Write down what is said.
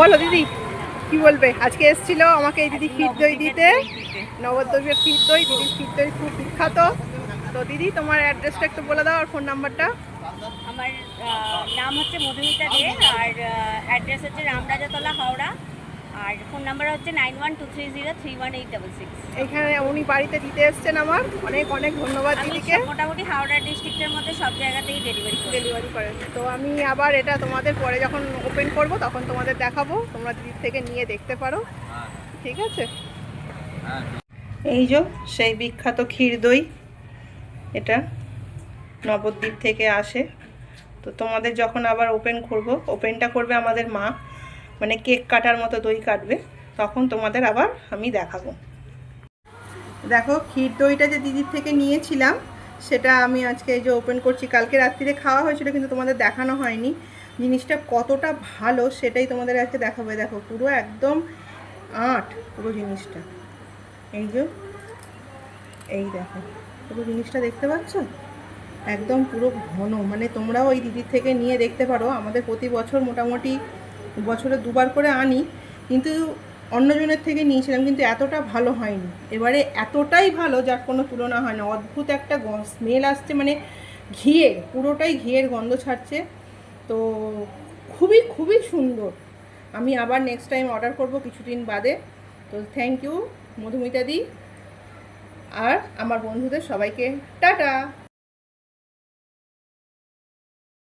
বলো দিদি কি বলবে? আজকে এসেছিল আমাকে এই দিদি ক্ষীর দই দিতে, নবদ্বীপের ক্ষীর দই। দিদির ক্ষীর দই খুব বিখ্যাত। তো দিদি তোমার অ্যাড্রেসটা একটু বলে দাও আর ফোন নাম্বারটা। আমার নাম হচ্ছে মধুমিতা দে, আর অ্যাড্রেস হচ্ছে রামরাজাতলা, হাওড়া। আর ফোন নাম্বার হচ্ছে 9123031866। এখানে উনি বাড়িতে দিতে এসছেন আমার। অনেক অনেক ধন্যবাদ দিদিকে। মোটামুটি হাওড়া ডিস্ট্রিক্টের মধ্যে সব জায়গাতেই ডেলিভারি করেন। তো আমি আবার এটা তোমাদের পরে যখন ওপেন করব তখন তোমাদের দেখাবো, তোমরা দিদির থেকে নিয়ে দেখতে পারো। ঠিক আছে। এই যে সেই বিখ্যাত ক্ষীর দই, এটা নবদ্বীপ থেকে আসে। তো তোমাদের যখন আবার ওপেনটা করবে আমাদের মা, মানে কেক কাটার মতো দই কাটবে, তখন তোমাদের আবার আমি দেখাবো। দেখো ক্ষীর দইটা যে দিদির থেকে নিয়েছিলাম সেটা আমি আজকে এই যে ওপেন করছি। কালকে রাত্রিরে খাওয়া হয়েছিল কিন্তু তোমাদের দেখানো হয়নি। জিনিসটা কতটা ভালো সেটাই তোমাদের আজকে দেখাবো। দেখো পুরো একদম পুরো জিনিসটা। এই যে এই দেখো পুরো জিনিসটা দেখতে পাচ্ছ, একদম পুরো ঘন। মানে তোমরাও ওই দিদির থেকে নিয়ে দেখতে পারো। আমাদের প্রতি বছর মোটামুটি বছরে দুবার করে আনি, কিন্তু অন্যজনের থেকে নিয়েছিলাম কিন্তু এতটা ভালো হয়নি। এবারে এতটাই ভালো যার কোনো তুলনা হয় না। অদ্ভুত একটা স্মেল আসছে, মানে ঘিয়ের, পুরোটাই ঘিয়ের গন্ধ ছাড়ছে। তো খুবই খুবই সুন্দর। আমি আবার নেক্সট টাইম অর্ডার করব কিছুদিন বাদে। তো থ্যাংক ইউ মধুমিতা দি, আর আমার বন্ধুদের সবাইকে টাটা।